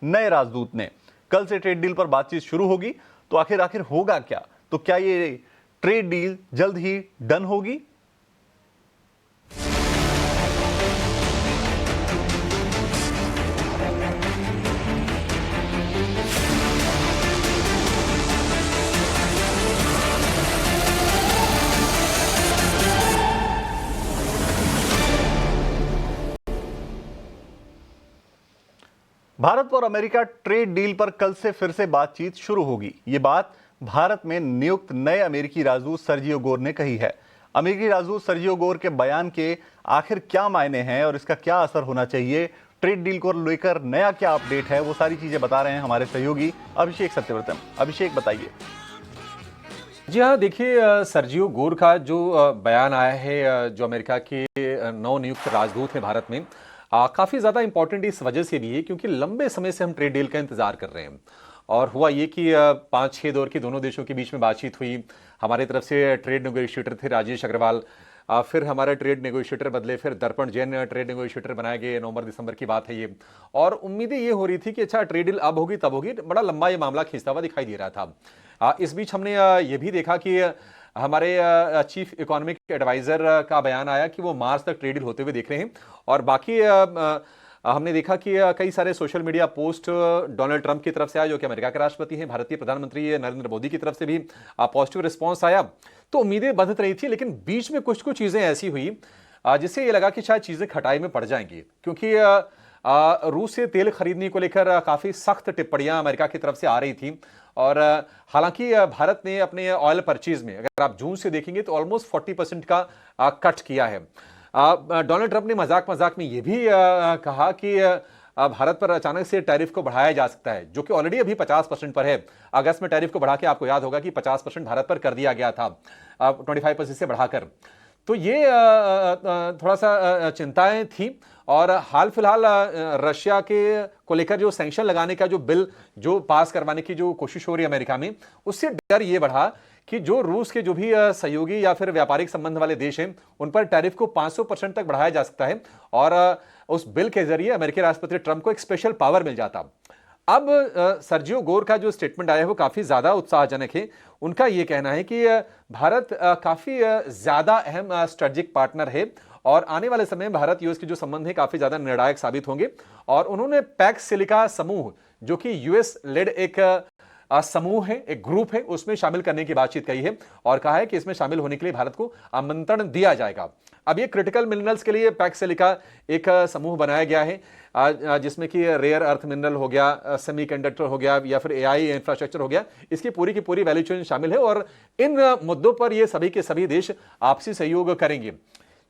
नए राजदूत ने। कल से ट्रेड डील पर बातचीत शुरू होगी, तो आखिर होगा क्या? तो क्या ये ट्रेड डील जल्द ही डन होगी? भारत और अमेरिका ट्रेड डील पर कल से फिर से बातचीत शुरू होगी। ये बात भारत में नियुक्त नए अमेरिकी राजदूत सर्जियो गोर ने कही है। अमेरिकी राजदूत सर्जियो गोर के बयान के आखिर क्या मायने हैं और इसका क्या असर होना चाहिए, ट्रेड डील को लेकर नया क्या अपडेट है, वो सारी चीजें बता रहे हैं हमारे सहयोगी अभिषेक सत्यव्रतम। अभिषेक, बताइए। जी हाँ, देखिए, सर्जियो गोर का जो बयान आया है, जो अमेरिका के नवनियुक्त राजदूत हैं भारत में, काफ़ी ज़्यादा इंपॉर्टेंट इस वजह से भी है क्योंकि लंबे समय से हम ट्रेड डील का इंतजार कर रहे हैं। और हुआ ये कि 5-6 दौर की दोनों देशों के बीच में बातचीत हुई। हमारी तरफ से ट्रेड नेगोशिएटर थे राजेश अग्रवाल, फिर हमारे ट्रेड नेगोशिएटर बदले, फिर दर्पण जैन ट्रेड नेगोशिएटर बनाए गए। नवंबर-दिसंबर की बात है ये। और उम्मीदें ये हो रही थी कि अच्छा, ट्रेड डील अब होगी तब होगी। बड़ा लंबा ये मामला खींचता हुआ दिखाई दे रहा था। इस बीच हमने ये भी देखा कि हमारे चीफ इकोनॉमिक एडवाइजर का बयान आया कि वो मार्च तक ट्रेड डील होते हुए देख रहे हैं। और बाकी हमने देखा कि कई सारे social media post Donald Trump की तरफ से आया, जो कि अमेरिका के राष्ट्रपति हैं, भारतीय प्रधानमंत्री नरेंद्र मोदी की तरफ से भी पॉजिटिव रिस्पॉन्स आया। तो उम्मीदें बंध रही थी, लेकिन बीच में कुछ कुछ चीजें ऐसी हुई जिससे ये लगा कि शायद चीजें खटाई में पड़ जाएंगी, क्योंकि रूस से तेल खरीदने को लेकर काफी सख्त टिप्पणियां अमेरिका की तरफ से आ रही थी। और हालांकि भारत ने अपने ऑयल परचेज में, अगर आप जून से देखेंगे तो ऑलमोस्ट 40% का कट किया है। डोनाल्ड ट्रंप ने मजाक मजाक में यह भी कहा कि भारत पर अचानक से टैरिफ को बढ़ाया जा सकता है, जो कि ऑलरेडी अभी 50% पर है। अगस्त में टैरिफ को बढ़ा के, आपको याद होगा कि 50% भारत पर कर दिया गया था, 25% से बढ़ाकर। तो ये थोड़ा सा चिंताएं थी। और हाल फिलहाल रशिया के को लेकर जो सैंक्शन लगाने का जो बिल जो पास करवाने की जो कोशिश हो रही है अमेरिका में, उससे डर ये बढ़ा कि जो रूस के जो भी सहयोगी या फिर व्यापारिक संबंध वाले देश हैं, उन पर टैरिफ को 500% तक बढ़ाया जा सकता है। और उस बिल के जरिए अमेरिकी राष्ट्रपति ट्रंप को एक स्पेशल पावर मिल जाता। अब सर्जियो गोर का जो स्टेटमेंट आया है वो काफी ज्यादा उत्साहजनक है। उनका यह कहना है कि भारत काफी ज्यादा अहम स्ट्रेटेजिक पार्टनर है और आने वाले समय में भारत यूएस के जो संबंध है काफी ज्यादा निर्णायक साबित होंगे। और उन्होंने पैक्स सिलिका समूह, जो कि यूएस लेड एक समूह है, एक ग्रुप है, उसमें शामिल करने की बातचीत कही है और कहा है कि इसमें शामिल होने के लिए भारत को आमंत्रण दिया जाएगा। अब ये क्रिटिकल मिनरल्स के लिए पैक्स सिलिका एक समूह बनाया गया है, जिसमें कि रेयर अर्थ मिनरल हो गया, सेमीकंडक्टर हो गया, या फिर एआई इंफ्रास्ट्रक्चर हो गया। इसकी पूरी की पूरी वैल्यू चेन शामिल है और इन मुद्दों पर ये सभी के सभी देश आपसी सहयोग करेंगे।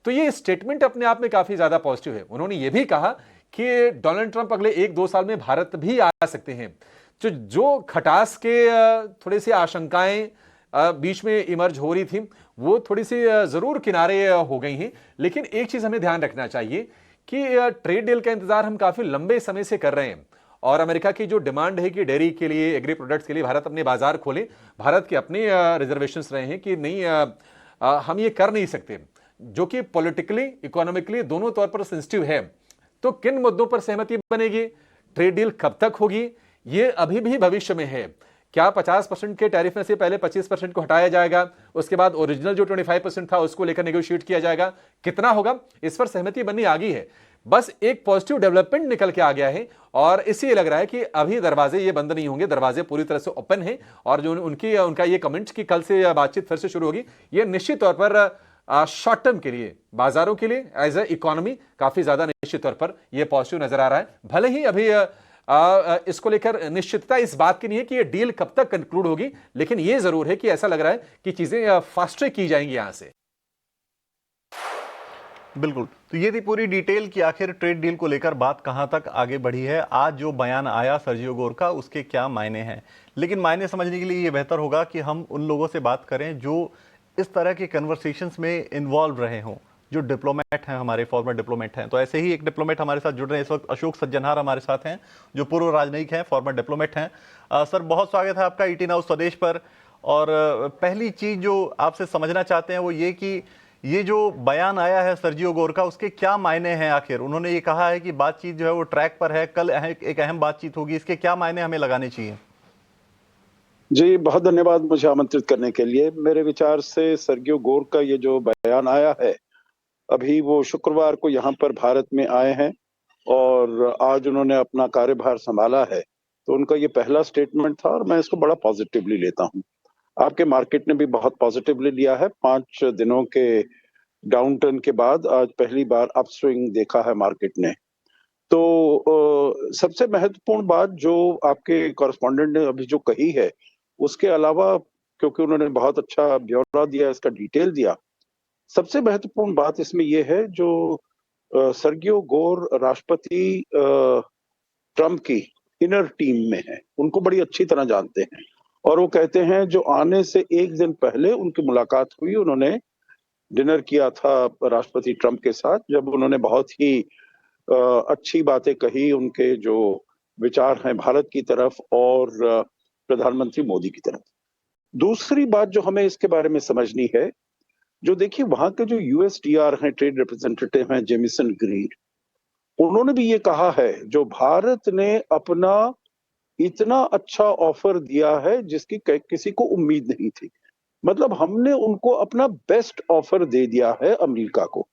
तो ये स्टेटमेंट अपने आप में काफी ज्यादा पॉजिटिव है। उन्होंने ये भी कहा कि डोनाल्ड ट्रंप अगले 1-2 साल में भारत भी आ सकते हैं। तो जो खटास के थोड़ी सी आशंकाएं बीच में इमर्ज हो रही थी, वो थोड़ी सी जरूर किनारे हो गई हैं। लेकिन एक चीज हमें ध्यान रखना चाहिए कि ट्रेड डील का इंतजार हम काफी लंबे समय से कर रहे हैं और अमेरिका की जो डिमांड है कि डेयरी के लिए, एग्री प्रोडक्ट्स के लिए भारत अपने बाजार खोले, भारत के अपने रिजर्वेशंस रहे हैं कि नहीं, हम ये कर नहीं सकते, जो कि पॉलिटिकली, इकोनॉमिकली दोनों तौर पर सेंसिटिव है। तो किन मुद्दों पर सहमति बनेगी, ट्रेड डील कब तक होगी, ये अभी भी भविष्य में है। क्या 50% के टैरिफ में से पहले 25% को हटाया जाएगा, उसके बाद ओरिजिनल जो 25% था उसको लेकर नेगोशिएट किया जाएगा, कितना होगा, इस पर सहमति बननी आ गई है। बस एक पॉजिटिव डेवलपमेंट निकल के आ गया है और इसलिए लग रहा है कि अभी दरवाजे ये बंद नहीं होंगे, दरवाजे पूरी तरह से ओपन है। और जो उनका ये कमेंट्स कि कल से बातचीत फिर से शुरू होगी, ये निश्चित तौर पर शॉर्ट टर्म के लिए, बाजारों के लिए, एज ए इकोनॉमी काफी ज्यादा निश्चित तौर पर यह पॉजिटिव नजर आ रहा है। भले ही अभी इसको लेकर निश्चितता इस बात की नहीं है कि यह डील कब तक कंक्लूड होगी, लेकिन यह जरूर है कि ऐसा लग रहा है कि चीजें फास्ट ट्रैक की जाएंगी यहां से। बिल्कुल, तो ये थी पूरी डिटेल कि आखिर ट्रेड डील को लेकर बात कहां तक आगे बढ़ी है। आज जो बयान आया सर्जियो गोर का, उसके क्या मायने हैं, लेकिन मायने समझने के लिए ये बेहतर होगा कि हम उन लोगों से बात करें जो इस तरह के कन्वर्सेशंस में इन्वॉल्व रहे हों, जो डिप्लोमेट हैं, हमारे फॉर्मर डिप्लोमेट हैं। तो ऐसे ही एक डिप्लोमेट हमारे साथ जुड़ रहे हैं इस वक्त, अशोक सज्जनहार हमारे साथ हैं, जो पूर्व राजनयिक हैं, फॉर्मर डिप्लोमेट हैं। सर, बहुत स्वागत है आपका ईटी नाउ स्वदेश पर। और पहली चीज जो आपसे समझना चाहते हैं वो ये कि ये जो बयान आया है सर्जियो गोर का, उसके क्या मायने हैं आखिर? उन्होंने ये कहा है कि बातचीत जो है वो ट्रैक पर है, कल एक अहम बातचीत होगी, इसके क्या मायने हमें लगाने चाहिए? जी, बहुत धन्यवाद मुझे आमंत्रित करने के लिए। मेरे विचार से सर्गियो गोर का ये जो बयान आया है, अभी वो शुक्रवार को यहाँ पर भारत में आए हैं और आज उन्होंने अपना कार्यभार सँभाला है। तो उनका ये पहला स्टेटमेंट था और मैं इसको बड़ा पॉज़िटिवली लेता हूँ। आपके मार्केट ने भी बहुत पॉज़िटिवली लिया है। 5 दिनों के डाउनटर्न के बाद आज पहली बार अपस्विंग देखा है मार्केट ने। तो सबसे महत्वपूर्ण बात जो आपके कॉरेस्पॉन्डेंट ने अभी जो कही है, उसके अलावा क्योंकि उन्होंने बहुत अच्छा ब्यौरा दिया, इसका डिटेल दिया। सबसे महत्वपूर्ण बात इसमें ये है जो सर्गियो गोर राष्ट्रपति ट्रम्प की इनर टीम में हैं, उनको बड़ी अच्छी तरह जानते हैं और वो कहते हैं जो आने से 1 दिन पहले उनकी मुलाकात हुई, उन्होंने डिनर किया था राष्ट्रपति ट्रम्प के साथ, जब उन्होंने बहुत ही अच्छी बातें कही, उनके जो विचार हैं भारत की तरफ और प्रधानमंत्री मोदी की तरफ। दूसरी बात जो हमें इसके बारे में समझनी है, जो देखिए वहाँ के जो यूएसटीआर हैं, ट्रेड रिप्रेजेंटेटिव हैं जेमिसन ग्रीन, उन्होंने भी ये कहा है जो भारत ने अपना इतना अच्छा ऑफर दिया है जिसकी किसी को उम्मीद नहीं थी। मतलब हमने उनको अपना बेस्ट ऑफर दे दिया है अमेरिका को।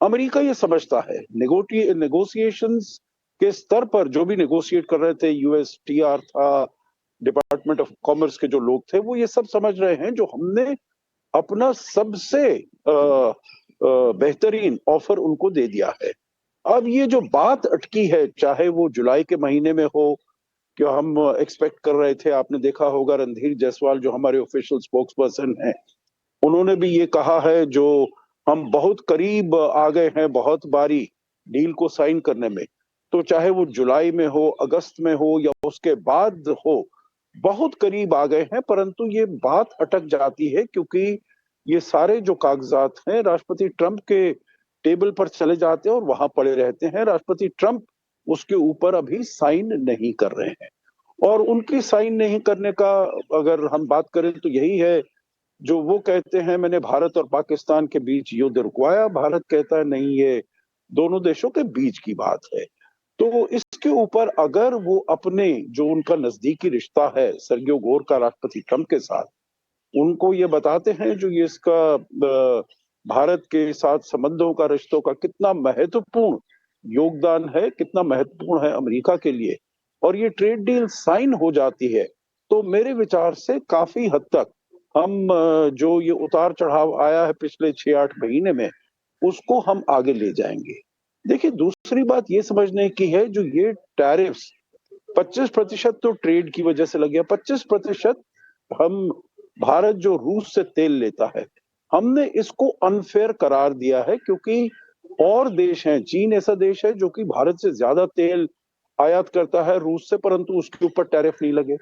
अमेरिका ये समझता है नेगोशिएशंस के स्तर पर जो भी नेगोशिएट कर रहे थे, यूएसटीआर था, डिपार्टमेंट ऑफ कॉमर्स के जो लोग थे, वो ये सब समझ रहे हैं जो हमने अपना सबसे बेहतरीन ऑफर उनको दे दिया है। अब ये जो बात अटकी है, चाहे वो जुलाई के महीने में हो, कि हम एक्सपेक्ट कर रहे थे, आपने देखा होगा रणधीर जायसवाल जो हमारे ऑफिशियल स्पोक्स पर्सन हैं, उन्होंने भी ये कहा है जो हम बहुत करीब आ गए हैं बहुत बारी डील को साइन करने में। तो चाहे वो जुलाई में हो, अगस्त में हो या उसके बाद हो, बहुत करीब आ गए हैं, परंतु ये बात अटक जाती है क्योंकि ये सारे जो कागजात हैं राष्ट्रपति ट्रंप के टेबल पर चले जाते हैं और वहां पड़े रहते हैं। राष्ट्रपति ट्रंप उसके ऊपर अभी साइन नहीं कर रहे हैं और उनकी साइन नहीं करने का अगर हम बात करें तो यही है जो वो कहते हैं मैंने भारत और पाकिस्तान के बीच युद्ध रुकवाया, भारत कहता है नहीं, ये दोनों देशों के बीच की बात है। तो इसके ऊपर अगर वो अपने जो उनका नजदीकी रिश्ता है सर्गियो गोर का राष्ट्रपति ट्रंप के साथ, उनको ये बताते हैं जो ये इसका भारत के साथ संबंधों का, रिश्तों का कितना महत्वपूर्ण योगदान है, कितना महत्वपूर्ण है अमेरिका के लिए, और ये ट्रेड डील साइन हो जाती है, तो मेरे विचार से काफी हद तक हम जो ये उतार चढ़ाव आया है पिछले 6-8 महीने में, उसको हम आगे ले जाएंगे। देखिए दूसरी बात ये समझने की है जो ये टैरिफ्स 25% तो ट्रेड की वजह से लग गया, 25% हम भारत जो रूस से तेल लेता है, हमने इसको अनफेयर करार दिया है क्योंकि और देश हैं, चीन ऐसा देश है जो कि भारत से ज्यादा तेल आयात करता है रूस से, परंतु उसके ऊपर टैरिफ नहीं लगे।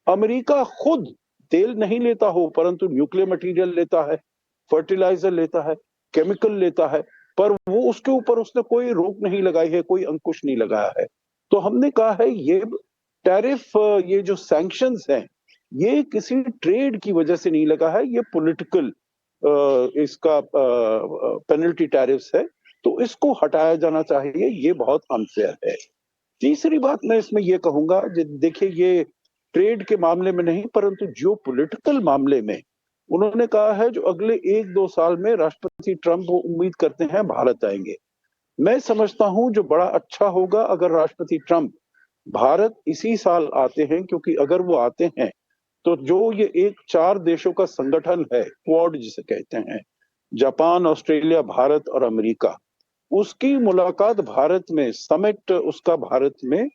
अमेरिका खुद तेल नहीं लेता हो परंतु न्यूक्लियर मटेरियल लेता है, फर्टिलाइजर लेता है, केमिकल लेता है, पर वो उसके ऊपर उसने कोई रोक नहीं लगाई है, कोई अंकुश नहीं लगाया है। तो हमने कहा है ये टैरिफ, ये जो सैंक्शंस हैं, ये किसी ट्रेड की वजह से नहीं लगा है, ये पॉलिटिकल इसका पेनल्टी टैरिफ्स है, तो इसको हटाया जाना चाहिए, ये बहुत अनफेयर है। तीसरी बात मैं इसमें ये कहूंगा, देखिए ये ट्रेड के मामले में नहीं परंतु जियो पॉलिटिकल मामले में उन्होंने कहा है जो अगले 1-2 साल में राष्ट्रपति ट्रंप वो उम्मीद करते हैं भारत आएंगे। मैं समझता हूं जो बड़ा अच्छा होगा अगर राष्ट्रपति ट्रंप भारत इसी साल आते हैं, क्योंकि अगर वो आते हैं तो जो ये एक 4 देशों का संगठन है, क्वाड जिसे कहते हैं, जापान, ऑस्ट्रेलिया, भारत और अमेरिका, उसकी मुलाकात भारत में, समिट उसका भारत में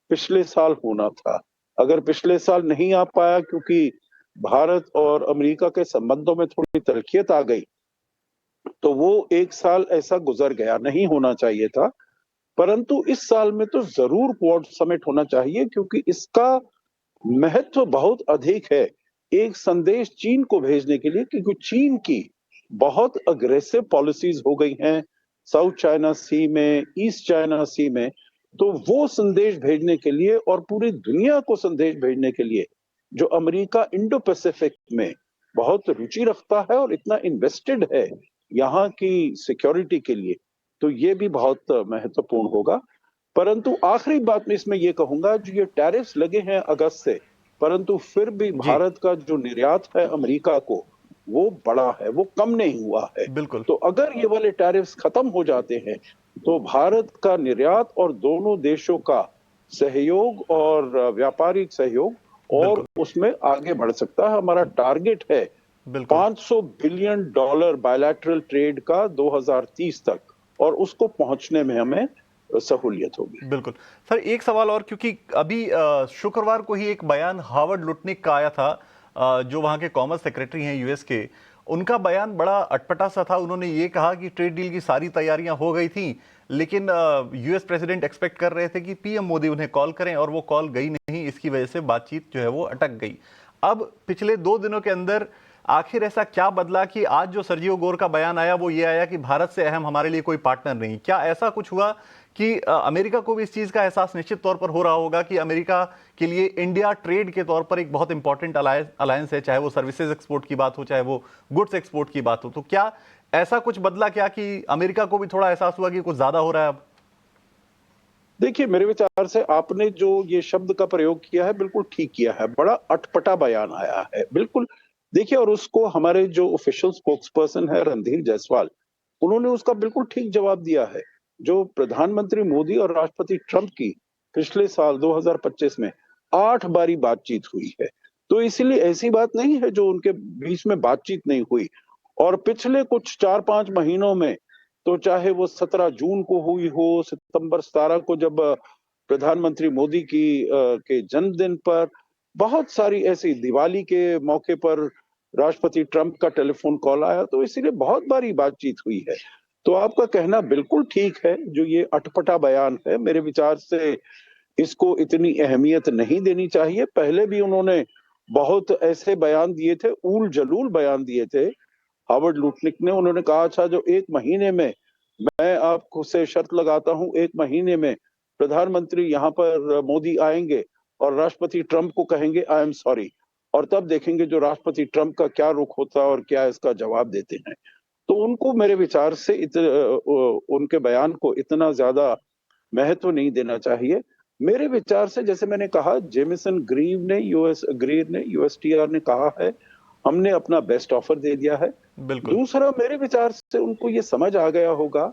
पिछले साल होना था। अगर पिछले साल नहीं आ पाया क्योंकि भारत और अमेरिका के संबंधों में थोड़ी तरक्कियत आ गई, तो वो 1 साल ऐसा गुजर गया, नहीं होना चाहिए था। परंतु इस साल में तो जरूर क्वाड समिट होना चाहिए क्योंकि इसका महत्व बहुत अधिक है एक संदेश चीन को भेजने के लिए, क्योंकि चीन की बहुत अग्रेसिव पॉलिसीज हो गई हैं साउथ चाइना सी में, ईस्ट चाइना सी में, तो वो संदेश भेजने के लिए और पूरी दुनिया को संदेश भेजने के लिए जो अमेरिका इंडो पैसिफिक में बहुत रुचि रखता है और इतना इन्वेस्टेड है, यहाँ की सिक्योरिटी के लिए, तो ये भी बहुत महत्वपूर्ण होगा। परंतु आखिरी बात मैं इसमें ये कहूंगा, जो ये टैरिफ्स लगे हैं अगस्त से, परंतु फिर भी जी, भारत का जो निर्यात है अमेरिका को, वो बड़ा है, वो कम नहीं हुआ है। बिल्कुल, तो अगर ये वाले टैरिफ्स खत्म हो जाते हैं, तो भारत का निर्यात और दोनों देशों का सहयोग और व्यापारिक सहयोग और बिल्कुल, उसमें आगे बढ़ सकता है। हमारा टारगेट है बिल्कुल, $500 बिलियन बायलैटरल ट्रेड का 2030 तक, और उसको पहुंचने में हमें सहूलियत होगी। बिल्कुल। सर एक सवाल और, क्योंकि अभी शुक्रवार को ही एक बयान हार्वर्ड लुटनिक का आया था, जो वहाँ के कॉमर्स सेक्रेटरी हैं यूएस के। उनका बयान बड़ा अटपटा सा था। उन्होंने ये कहा कि ट्रेड डील की सारी तैयारियां हो गई थी, लेकिन यूएस प्रेसिडेंट एक्सपेक्ट कर रहे थे कि पीएम मोदी उन्हें कॉल करें, और वो कॉल गई नहीं। इसकी वजह से बातचीत जो है वो अटक गई। अब पिछले 2 दिनों के अंदर आखिर ऐसा क्या बदला कि आज जो सर्जियो गोर का बयान आया वो ये आया कि भारत से अहम हमारे लिए कोई पार्टनर नहीं? क्या ऐसा कुछ हुआ कि अमेरिका को भी इस चीज का एहसास निश्चित तौर पर हो रहा होगा कि अमेरिका के लिए इंडिया ट्रेड के तौर पर एक बहुत इंपॉर्टेंट अलायंस है, चाहे वो सर्विसेज एक्सपोर्ट की बात हो, चाहे वो गुड्स एक्सपोर्ट की बात हो? तो क्या ऐसा कुछ बदला क्या कि अमेरिका को भी थोड़ा एहसास हुआ कि कुछ ज्यादा हो रहा है अब? देखिए, मेरे विचार से आपने जो ये शब्द का प्रयोग किया है, बिल्कुल ठीक किया है। बड़ा अटपटा बयान आया है, बिल्कुल। देखिए, और उसको हमारे जो ऑफिशियल स्पोक्सपर्सन है रणधीर जायसवाल, उन्होंने उसका बिल्कुल ठीक जवाब दिया है। जो प्रधानमंत्री मोदी और राष्ट्रपति ट्रंप की पिछले साल 2025 में 8 बारी बातचीत हुई है। तो इसीलिए ऐसी बात नहीं है जो उनके बीच में बातचीत नहीं हुई। और पिछले कुछ 4-5 महीनों में, तो चाहे वो 17 जून को हुई हो, सितंबर 17 को जब प्रधानमंत्री मोदी के जन्मदिन पर, बहुत सारी ऐसी, दिवाली के मौके पर राष्ट्रपति ट्रंप का टेलीफोन कॉल आया, तो इसीलिए बहुत बारी बातचीत हुई है। तो आपका कहना बिल्कुल ठीक है, जो ये अटपटा बयान है, मेरे विचार से इसको इतनी अहमियत नहीं देनी चाहिए। पहले भी उन्होंने बहुत ऐसे बयान दिए थे, ऊल-जलूल बयान दिए थे। हार्वर्ड लुटनिक ने, उन्होंने कहा था, जो 1 महीने में, मैं आपको से शर्त लगाता हूँ, 1 महीने में प्रधानमंत्री यहाँ पर मोदी आएंगे और राष्ट्रपति ट्रंप को कहेंगे आई एम सॉरी, और तब देखेंगे जो राष्ट्रपति ट्रंप का क्या रुख होता है और क्या इसका जवाब देते हैं। तो उनको मेरे विचार से उनके बयान को इतना ज्यादा महत्व नहीं देना चाहिए। मेरे विचार से, जैसे मैंने कहा, जेमिसन ग्रीव ने, यूएसटीआर ने कहा है, हमने अपना बेस्ट ऑफर दे दिया है। बिल्कुल, दूसरा, मेरे विचार से उनको ये समझ आ गया होगा,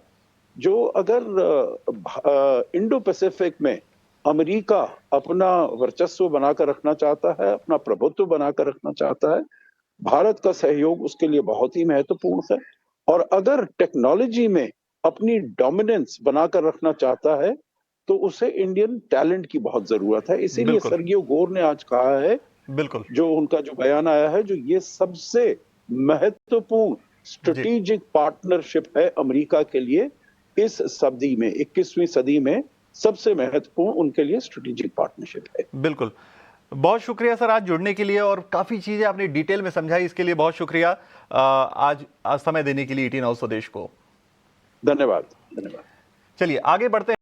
जो अगर इंडो पैसिफिक में अमेरिका अपना वर्चस्व बनाकर रखना चाहता है, अपना प्रभुत्व बनाकर रखना चाहता है, भारत का सहयोग उसके लिए बहुत ही महत्वपूर्ण है। और अगर टेक्नोलॉजी में अपनी डोमिनेंस बनाकर रखना चाहता है, तो उसे इंडियन टैलेंट की बहुत जरूरत है। इसीलिए बिल्कुल, सर्गियो गोर ने आज कहा है, बिल्कुल। जो उनका जो बयान आया है, जो ये सबसे महत्वपूर्ण जी, स्ट्रेटेजिक पार्टनरशिप है अमेरिका के लिए, इस सदी में, 21वीं सदी में सबसे महत्वपूर्ण उनके लिए स्ट्रेटेजिक पार्टनरशिप है। बिल्कुल। बहुत शुक्रिया सर आज जुड़ने के लिए, और काफ़ी चीज़ें आपने डिटेल में समझाई, इसके लिए बहुत शुक्रिया। आज समय देने के लिए 18 हाउस स्वदेश को। धन्यवाद, धन्यवाद। चलिए आगे बढ़ते हैं।